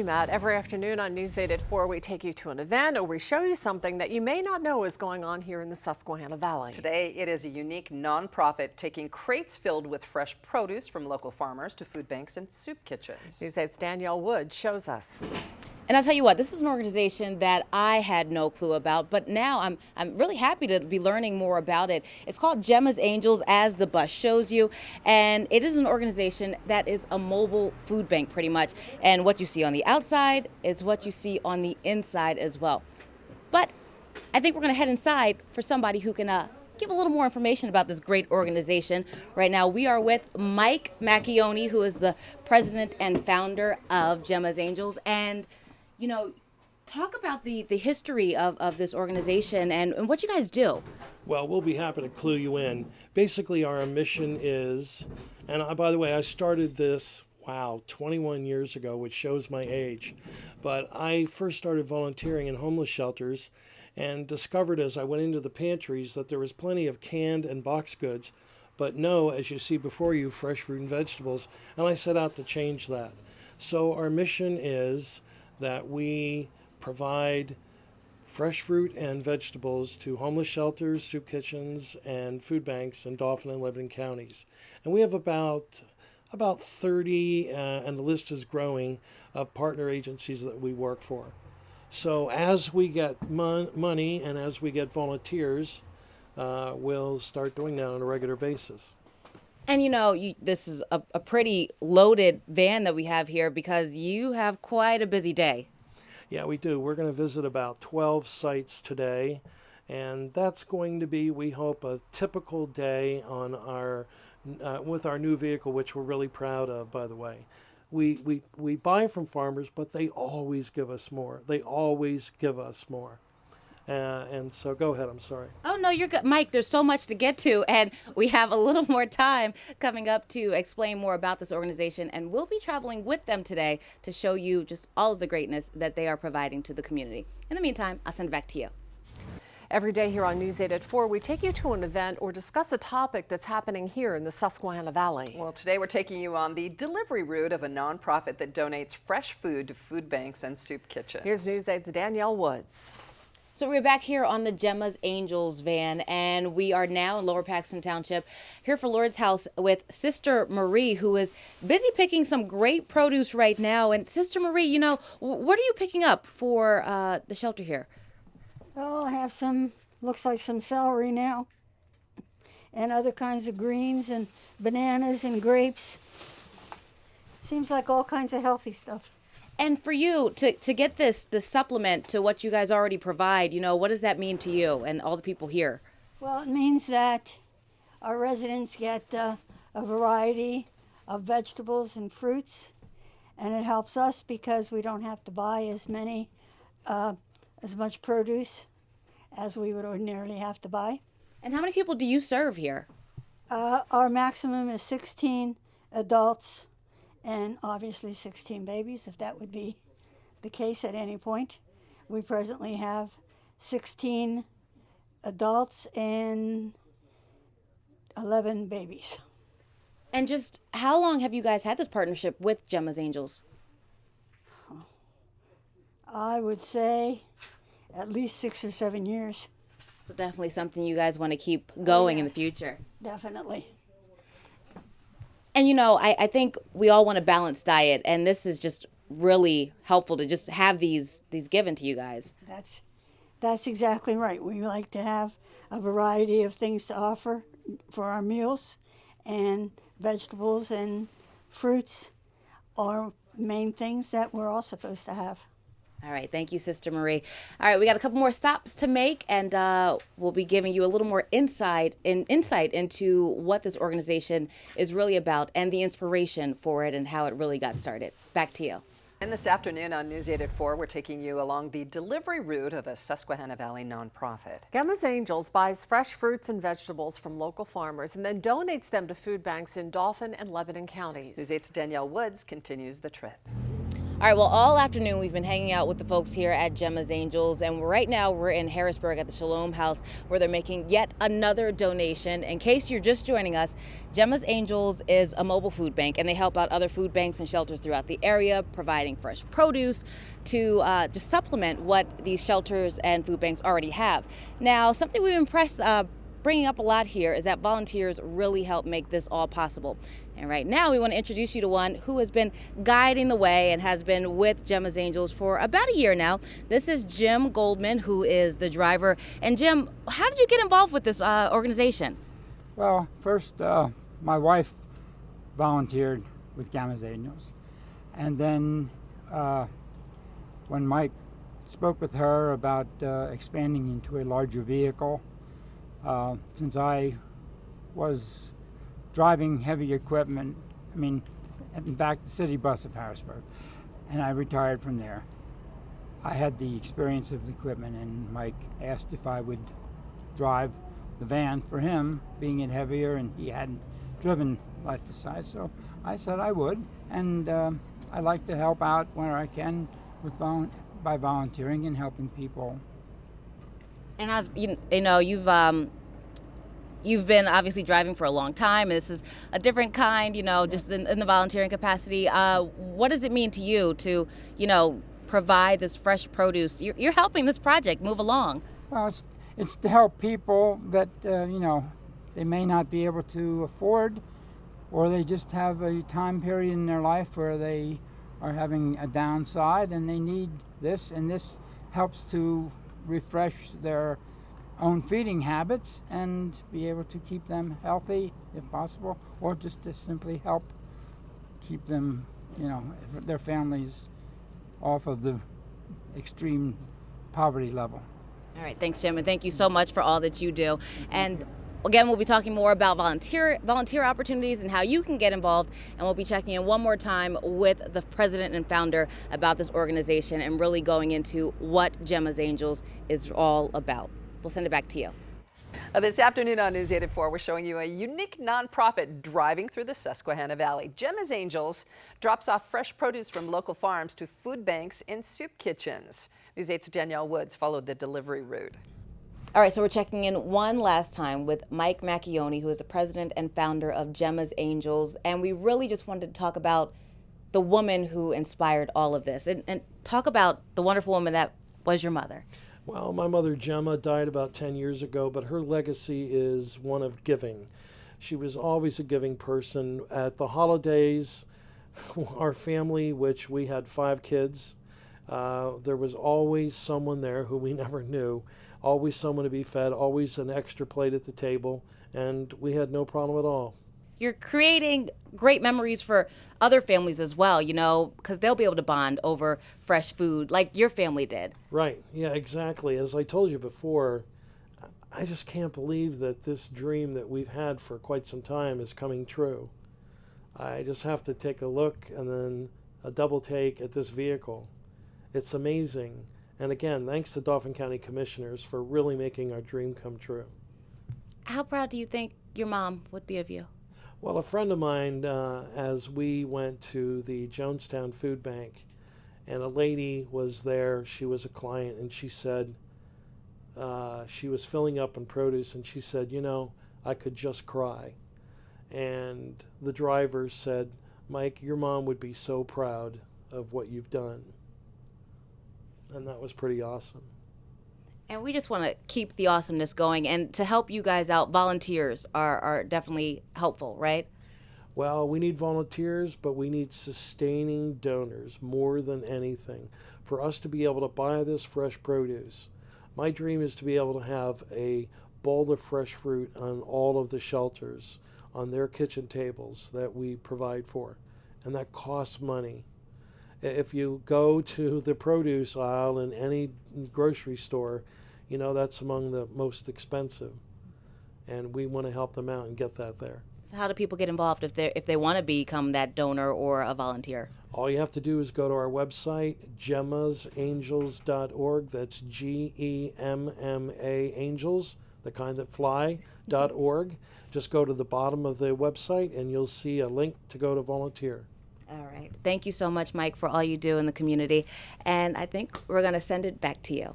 Matt, every afternoon on News 8 at 4, we take you to an event or we show you something that you may not know is going on here in the Susquehanna Valley. Today, it is a unique nonprofit taking crates filled with fresh produce from local farmers to food banks and soup kitchens. News 8's Danielle Wood shows us. And I'll tell you what, this is an organization that I had no clue about, but now I'm really happy to be learning more about it. It's called Gemma's Angels, as the bus shows you, and it is an organization that is a mobile food bank pretty much. And what you see on the outside is what you see on the inside as well. But I think we're going to head inside for somebody who can give a little more information about this great organization. Right now we are with Mike Macchione, who is the president and founder of Gemma's Angels. And you know, talk about the history of this organization and what you guys do. Well, we'll be happy to clue you in. Basically, our mission is, and by the way, I started this, 21 years ago, which shows my age. But I first started volunteering in homeless shelters and discovered as I went into the pantries that there was plenty of canned and box goods, but no, as you see before you, fresh fruit and vegetables. And I set out to change that. So our mission is that we provide fresh fruit and vegetables to homeless shelters, soup kitchens, and food banks in Dauphin and Lebanon counties. And we have about 30, and the list is growing, of partner agencies that we work for. So as we get money and as we get volunteers, we'll start doing that on a regular basis. And you know, this is a pretty loaded van that we have here because you have quite a busy day. Yeah, we do. We're going to visit about 12 sites today, and that's going to be, we hope, a typical day on our with our new vehicle, which we're really proud of, by the way. We buy from farmers, but they always give us more. They always give us more. And so go ahead, I'm sorry. Oh, no, you're good. Mike, there's so much to get to, and we have a little more time coming up to explain more about this organization, and we'll be traveling with them today to show you just all of the greatness that they are providing to the community. In the meantime, I'll send it back to you. Every day here on News 8 at 4, we take you to an event or discuss a topic that's happening here in the Susquehanna Valley. Well, today we're taking you on the delivery route of a nonprofit that donates fresh food to food banks and soup kitchens. Here's News 8's Danielle Woods. So we're back here on the Gemma's Angels van, and we are now in Lower Paxton Township, here for Lourdes House with Sister Marie, who is busy picking some great produce right now. And Sister Marie, you know, what are you picking up for the shelter here? Oh, I have some, looks like some celery now, and other kinds of greens and bananas and grapes. Seems like all kinds of healthy stuff. And for you to get this supplement to what you guys already provide, you know, what does that mean to you and all the people here? Well, it means that our residents get a variety of vegetables and fruits, and it helps us because we don't have to buy as much produce as we would ordinarily have to buy. And how many people do you serve here? Our maximum is 16 adults and obviously 16 babies, if that would be the case at any point. We presently have 16 adults and 11 babies. And just how long have you guys had this partnership with Gemma's Angels? I would say at least 6 or 7 years. So definitely something you guys want to keep going in the future. Definitely. And you know, I think we all want a balanced diet, and this is just really helpful to just have these given to you guys. That's exactly right. We like to have a variety of things to offer for our meals, and vegetables and fruits are main things that we're all supposed to have. All right, thank you, Sister Marie. All right, we got a couple more stops to make, and we'll be giving you a little more insight into what this organization is really about and the inspiration for it and how it really got started. Back to you. And this afternoon on News 8 at 4, we're taking you along the delivery route of a Susquehanna Valley nonprofit. Gemma's Angels buys fresh fruits and vegetables from local farmers and then donates them to food banks in Dauphin and Lebanon counties. News 8's Danielle Woods continues the trip. All right, well, all afternoon we've been hanging out with the folks here at Gemma's Angels, and right now we're in Harrisburg at the Shalom House where they're making yet another donation. In case you're just joining us, Gemma's Angels is a mobile food bank, and they help out other food banks and shelters throughout the area, providing fresh produce to just supplement what these shelters and food banks already have. Now, something we've impressed bringing up a lot here is that volunteers really help make this all possible. And right now we want to introduce you to one who has been guiding the way and has been with Gemma's Angels for about a year now. This is Jim Goldman, who is the driver. And Jim, how did you get involved with this organization? Well, first my wife volunteered with Gemma's Angels. And then when Mike spoke with her about expanding into a larger vehicle, since I was driving heavy equipment, in fact, the city bus of Harrisburg, and I retired from there. I had the experience of the equipment, and Mike asked if I would drive the van for him, being it heavier, and he hadn't driven life to size, so I said I would, and I like to help out where I can with by volunteering and helping people. And as you've been obviously driving for a long time, and this is a different kind, just in the volunteering capacity. What does it mean to you to, provide this fresh produce? You're helping this project move along. Well, it's to help people that, they may not be able to afford, or they just have a time period in their life where they are having a downside and they need this, and this helps to refresh their own feeding habits and be able to keep them healthy if possible, or just to simply help keep them, their families off of the extreme poverty level. All right, thanks, Jim, and thank you so much for all that you do. And again, we'll be talking more about volunteer opportunities and how you can get involved, and we'll be checking in one more time with the president and founder about this organization and really going into what Gemma's Angels is all about. We'll send it back to you. This afternoon on News 8 at 4, we're showing you a unique nonprofit driving through the Susquehanna Valley. Gemma's Angels drops off fresh produce from local farms to food banks and soup kitchens. News 8's Danielle Woods followed the delivery route. All right, so we're checking in one last time with Mike Macchione, who is the president and founder of Gemma's Angels, and we really just wanted to talk about the woman who inspired all of this and talk about the wonderful woman that was your mother. Well, my mother, Gemma, died about 10 years ago, but her legacy is one of giving. She was always a giving person. At the holidays, our family, which we had 5 kids, there was always someone there who we never knew, always someone to be fed, always an extra plate at the table, and we had no problem at all. You're creating great memories for other families as well, because they'll be able to bond over fresh food like your family did. Right. Yeah, exactly. As I told you before, I just can't believe that this dream that we've had for quite some time is coming true. I just have to take a look and then a double take at this vehicle. It's amazing. And again, thanks to Dauphin County Commissioners for really making our dream come true. How proud do you think your mom would be of you? Well, a friend of mine, as we went to the Jonestown Food Bank, and a lady was there, she was a client, and she said, she was filling up on produce, and she said, I could just cry. And the driver said, Mike, your mom would be so proud of what you've done. And that was pretty awesome. And we just want to keep the awesomeness going, and to help you guys out, volunteers are definitely helpful, right? Well, we need volunteers, but we need sustaining donors more than anything for us to be able to buy this fresh produce. My dream is to be able to have a bowl of fresh fruit on all of the shelters, on their kitchen tables that we provide for, and that costs money. If you go to the produce aisle in any grocery store, that's among the most expensive, and we want to help them out and get that there. So how do people get involved if they want to become that donor or a volunteer? All you have to do is go to our website, gemmasangels.org. That's GEMMA Angels, the kind that fly.org. Just go to the bottom of the website and you'll see a link to go to volunteer. All right. Thank you so much, Mike, for all you do in the community. And I think we're going to send it back to you.